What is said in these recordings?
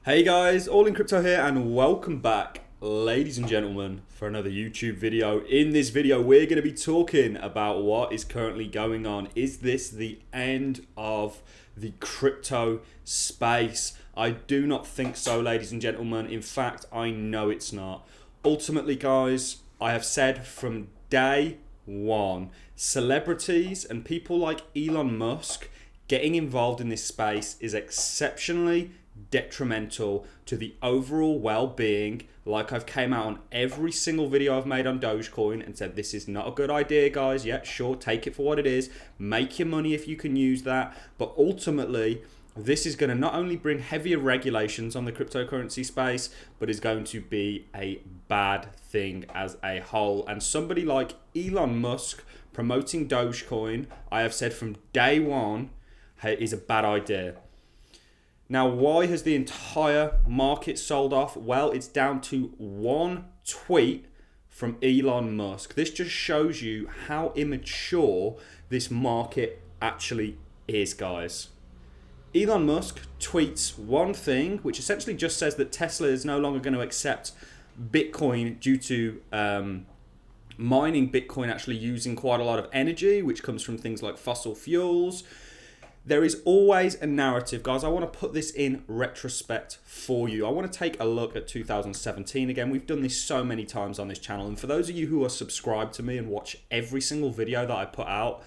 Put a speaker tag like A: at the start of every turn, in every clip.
A: Hey guys, All in Crypto here and welcome back, ladies and gentlemen, for another YouTube video. In this video, we're going to be talking about what is currently going on. Is this the end of the crypto space? I do not think so, ladies and gentlemen. In fact, I know it's not. Ultimately, guys, I have said from day one, celebrities and people like Elon Musk getting involved in this space is exceptionally detrimental to the overall well-being. Like I've came out on every single video I've made on Dogecoin and said this is not a good idea, guys. Yeah, sure, take it for what it is, make your money if you can use that, but ultimately this is going to not only bring heavier regulations on the cryptocurrency space, but is going to be a bad thing as a whole. And somebody like Elon Musk promoting Dogecoin, I have said from day one, hey, is a bad idea. Now, why has the entire market sold off? Well, it's down to one tweet from Elon Musk. This just shows you how immature this market actually is, guys. Elon Musk tweets one thing, which essentially just says that Tesla is no longer going to accept Bitcoin due to mining Bitcoin actually using quite a lot of energy, which comes from things like fossil fuels. There is always a narrative, guys. I want to put this in retrospect for you. I want to take a look at 2017 again. We've done this so many times on this channel. And for those of you who are subscribed to me and watch every single video that I put out,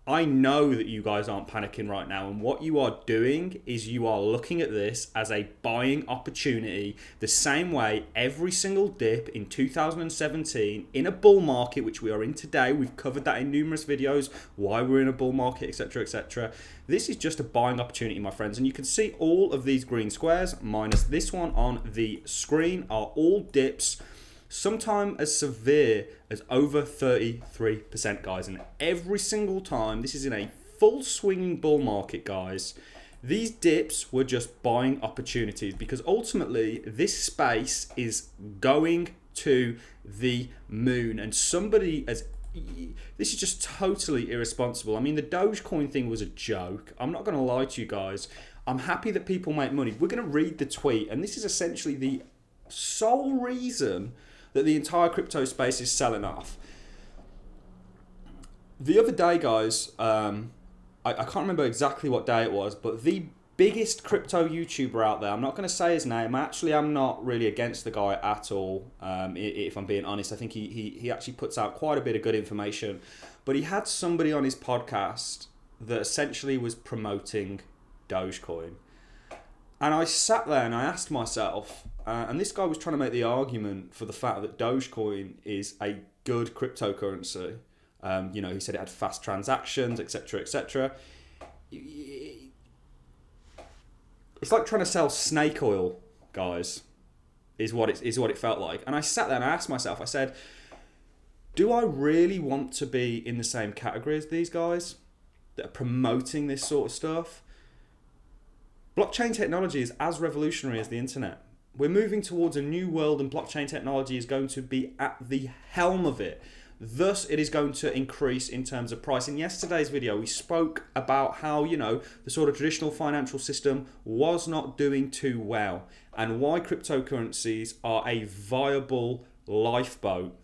A: I know that you guys aren't panicking right now. And what you are doing is you are looking at this as a buying opportunity the same way every single dip in 2017 in a bull market, which we are in today. We've covered that in numerous videos, why we're in a bull market, etc., etc. This is just a buying opportunity, my friends. And you can see all of these green squares, minus this one on the screen, are all dips, sometimes as severe as over 33%, guys. And every single time, this is in a full swinging bull market, guys, these dips were just buying opportunities, because ultimately this space is going to the moon. And somebody as this is just totally irresponsible. I mean, the Dogecoin thing was a joke. I'm not going to lie to you guys. I'm happy that people make money. We're going to read the tweet, and this is essentially the sole reason that the entire crypto space is selling off. The other day, guys, I can't remember exactly what day it was, but the biggest crypto YouTuber out there, I'm not going to say his name. Actually, I'm not really against the guy at all, if I'm being honest. I think he actually puts out quite a bit of good information. But he had somebody on his podcast that essentially was promoting Dogecoin. And I sat there and I asked myself, and this guy was trying to make the argument for the fact that Dogecoin is a good cryptocurrency. You know, he said it had fast transactions, etc., etc. It's like trying to sell snake oil, guys, is what it felt like. And I sat there and I asked myself, I said, do I really want to be in the same category as these guys that are promoting this sort of stuff? Blockchain technology is as revolutionary as the internet. We're moving towards a new world, and blockchain technology is going to be at the helm of it. Thus, it is going to increase in terms of price. In yesterday's video, we spoke about how, you know, the sort of traditional financial system was not doing too well, and why cryptocurrencies are a viable lifeboat.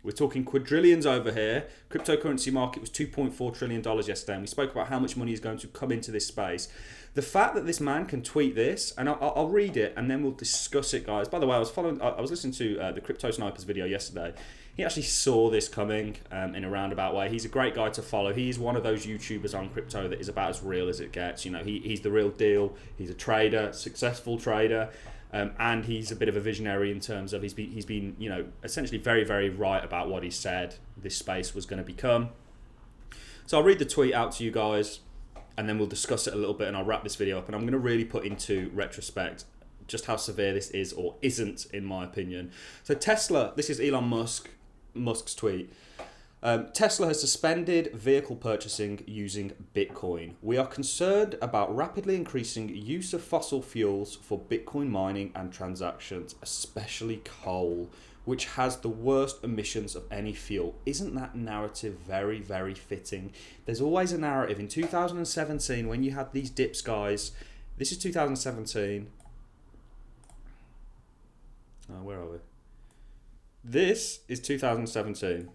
A: We're talking quadrillions over here. Cryptocurrency market was $2.4 trillion yesterday, and we spoke about how much money is going to come into this space. The fact that this man can tweet this, and I'll read it and then we'll discuss it, guys. By the way, I was listening to the Crypto Snipers video yesterday. He actually saw this coming in a roundabout way. He's a great guy to follow. He's one of those YouTubers on crypto that is about as real as it gets. You know, he's the real deal. He's a trader, successful trader. And he's a bit of a visionary in terms of he's been you know, essentially very, very right about what he said this space was going to become. So I'll read the tweet out to you guys, and then we'll discuss it a little bit, and I'll wrap this video up. And I'm going to really put into retrospect just how severe this is or isn't, in my opinion. So Tesla, this is Elon Musk's tweet. Tesla has suspended vehicle purchasing using Bitcoin. We are concerned about rapidly increasing use of fossil fuels for Bitcoin mining and transactions, especially coal, which has the worst emissions of any fuel. Isn't that narrative very, very fitting? There's always a narrative. In 2017, when you had these dips, guys, This is 2017. Oh, where are we? This is 2017.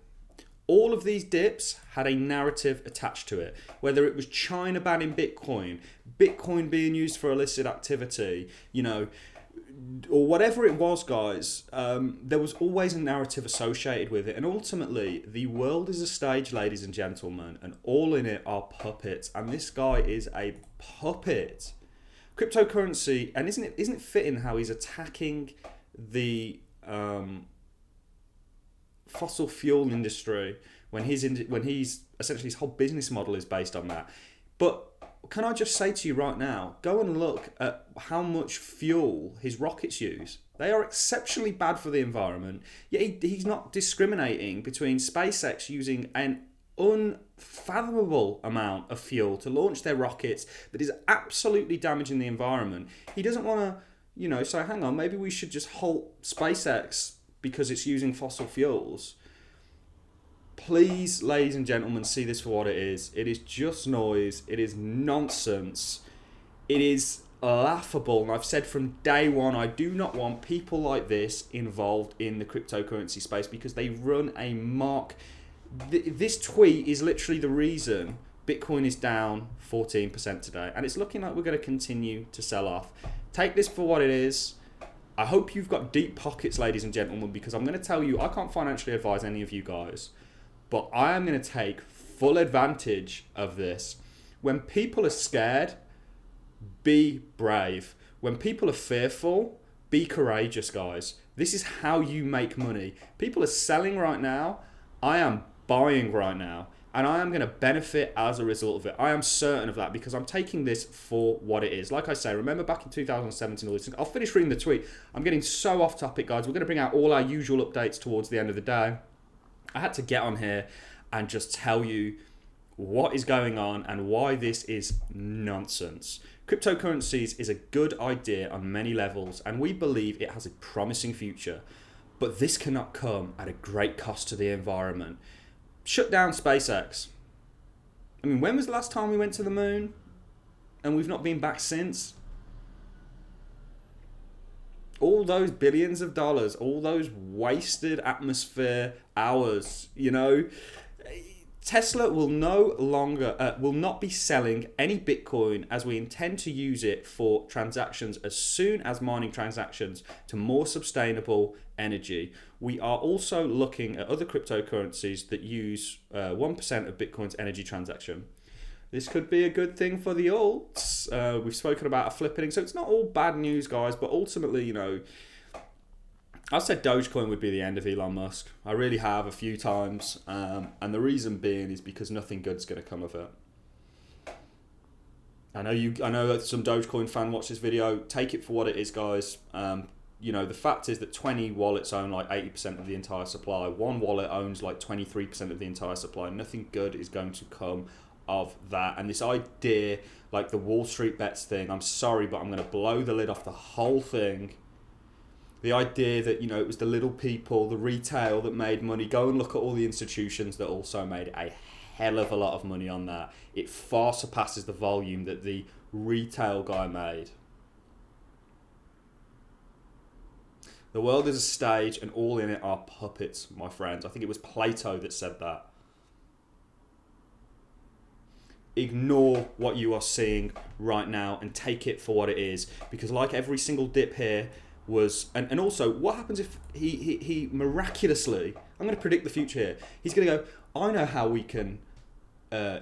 A: All of these dips had a narrative attached to it, whether it was China banning Bitcoin, Bitcoin being used for illicit activity, you know, or whatever it was, guys. There was always a narrative associated with it. And ultimately, the world is a stage, ladies and gentlemen, and all in it are puppets. And this guy is a puppet. Cryptocurrency, and isn't it fitting how he's attacking the fossil fuel industry when he's essentially his whole business model is based on that. But can I just say to you right now, go and look at how much fuel his rockets use. They are exceptionally bad for the environment, yet he's not discriminating between SpaceX using an unfathomable amount of fuel to launch their rockets that is absolutely damaging the environment. He doesn't want to, you know, so hang on, maybe we should just halt SpaceX because it's using fossil fuels. Please, ladies and gentlemen, see this for what it is. It is just noise. It is nonsense. It is laughable. And I've said from day one, I do not want people like this involved in the cryptocurrency space because they run a mark. This tweet is literally the reason Bitcoin is down 14% today. And it's looking like we're going to continue to sell off. Take this for what it is. I hope you've got deep pockets, ladies and gentlemen, because I'm going to tell you, I can't financially advise any of you guys, but I am going to take full advantage of this. When people are scared, be brave. When people are fearful, be courageous, guys. This is how you make money. People are selling right now. I am buying right now. And I am going to benefit as a result of it. I am certain of that because I'm taking this for what it is. Like I say, remember back in 2017, all these things. I'll finish reading the tweet. I'm getting so off topic, guys. We're going to bring out all our usual updates towards the end of the day. I had to get on here and just tell you what is going on and why this is nonsense. Cryptocurrencies is a good idea on many levels, and we believe it has a promising future. But this cannot come at a great cost to the environment. Shut down SpaceX. I mean, when was the last time we went to the moon? And we've not been back since. All those billions of dollars, all those wasted atmosphere hours, you know. Tesla will will not be selling any Bitcoin as we intend to use it for transactions as soon as mining transactions to more sustainable energy. We are also looking at other cryptocurrencies that use 1% of Bitcoin's energy transaction. This could be a good thing for the alts. We've spoken about a flippening, so it's not all bad news, guys, but ultimately, you know, I said Dogecoin would be the end of Elon Musk. I really have a few times, and the reason being is because nothing good's going to come of it. I know that some Dogecoin fan watch this video. Take it for what it is, guys. You know, the fact is that 20 wallets own like 80% of the entire supply. One wallet owns like 23% of the entire supply. Nothing good is going to come of that. And this idea, like the Wall Street bets thing, I'm sorry, but I'm going to blow the lid off the whole thing. The idea that, you know, it was the little people, the retail that made money. Go and look at all the institutions that also made a hell of a lot of money on that. It far surpasses the volume that the retail guy made. The world is a stage and all in it are puppets, my friends. I think it was Plato that said that. Ignore what you are seeing right now and take it for what it is. Because like every single dip here, and also what happens if he miraculously, I'm going to predict the future here, he's going to go, I know how we can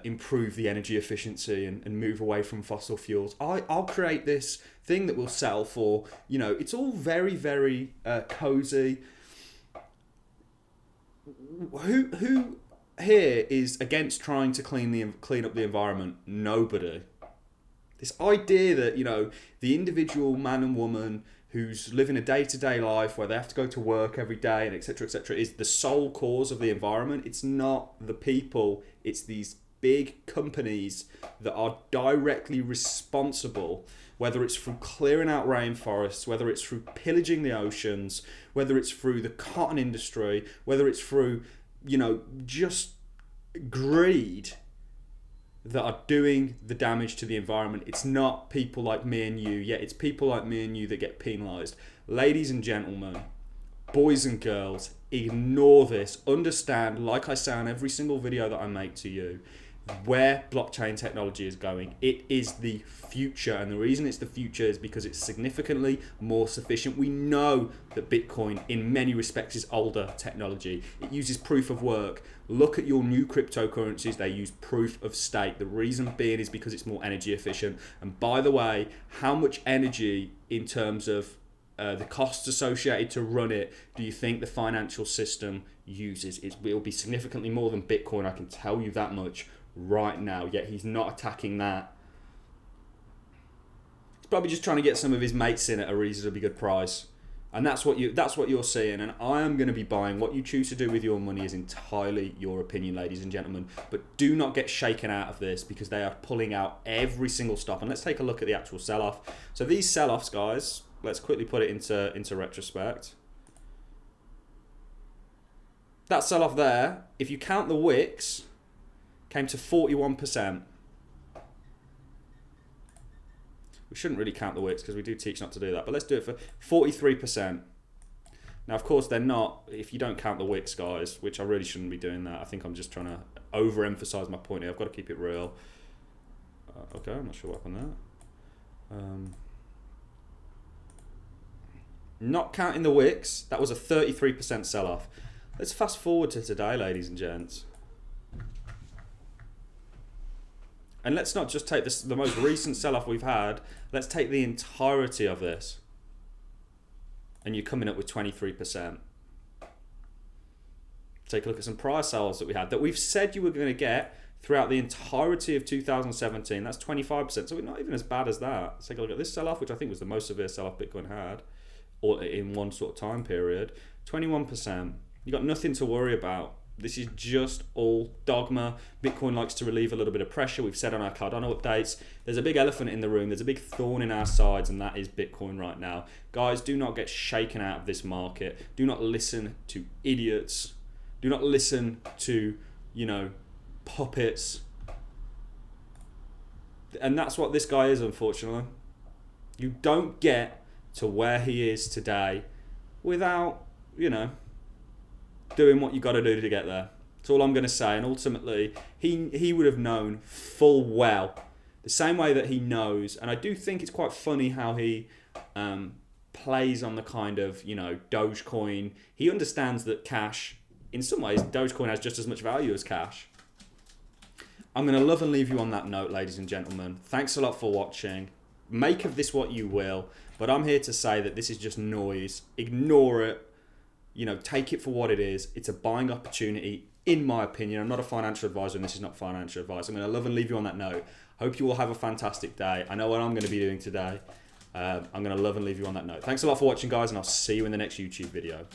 A: improve the energy efficiency and move away from fossil fuels. I'll create this thing that will sell for, you know, it's all very, very cozy. Who here is against trying to clean up the environment? Nobody. This idea that, you know, the individual man and woman who's living a day-to-day life where they have to go to work every day and etc., is the sole cause of the environment. It's not the people. It's these big companies that are directly responsible, whether it's through clearing out rainforests, whether it's through pillaging the oceans, whether it's through the cotton industry, whether it's through, you know, just greed. that are doing the damage to the environment. It's not people like me and you. Yeah, it's people like me and you that get penalised. Ladies and gentlemen, boys and girls, ignore this. Understand, like I say on every single video that I make to you, where blockchain technology is going. It is the future, and the reason it's the future is because it's significantly more sufficient. We know that Bitcoin in many respects is older technology. It uses proof of work. Look at your new cryptocurrencies, they use proof of stake. The reason being is because it's more energy efficient. And by the way, how much energy in terms of the costs associated to run it do you think the financial system uses? It will be significantly more than Bitcoin, I can tell you that much right now. Yet he's not attacking that. He's probably just trying to get some of his mates in at a reasonably good price, and that's what you're seeing. And I am going to be buying. What you choose to do with your money is entirely your opinion, ladies and gentlemen, but do not get shaken out of this, because they are pulling out every single stop. And let's take a look at the actual sell-off. So these sell-offs, guys, let's quickly put it into retrospect. That sell-off there, if you count the wicks, came to 41%. We shouldn't really count the wicks because we do teach not to do that, but let's do it for 43%. Now, of course, they're not, if you don't count the wicks, guys, which I really shouldn't be doing that. I think I'm just trying to overemphasize my point here. I've got to keep it real. Okay, I'm not sure what happened there. Not counting the wicks, that was a 33% sell-off. Let's fast forward to today, ladies and gents. And let's not just take the most recent sell-off we've had. Let's take the entirety of this. And you're coming up with 23%. Take a look at some prior sells that we had, that we've said you were going to get throughout the entirety of 2017. That's 25%. So we're not even as bad as that. Let's take a look at this sell-off, which I think was the most severe sell-off Bitcoin had, or in one sort of time period. 21%. You got nothing to worry about. This is just all dogma. Bitcoin likes to relieve a little bit of pressure. We've said on our Cardano updates, there's a big elephant in the room. There's a big thorn in our sides, and that is Bitcoin right now. Guys, do not get shaken out of this market. Do not listen to idiots. Do not listen to, puppets. And that's what this guy is, unfortunately. You don't get to where he is today without, doing what you got to do to get there. That's all I'm going to say. And ultimately, he would have known full well, the same way that he knows. And I do think it's quite funny how he plays on the kind of, Dogecoin. He understands that cash, in some ways, Dogecoin has just as much value as cash. I'm going to love and leave you on that note, ladies and gentlemen. Thanks a lot for watching. Make of this what you will. But I'm here to say that this is just noise. Ignore it. Take it for what it is. It's a buying opportunity, in my opinion. I'm not a financial advisor, and this is not financial advice. I'm going to love and leave you on that note. Hope you all have a fantastic day. I know what I'm going to be doing today. I'm going to love and leave you on that note. Thanks a lot for watching, guys, and I'll see you in the next YouTube video.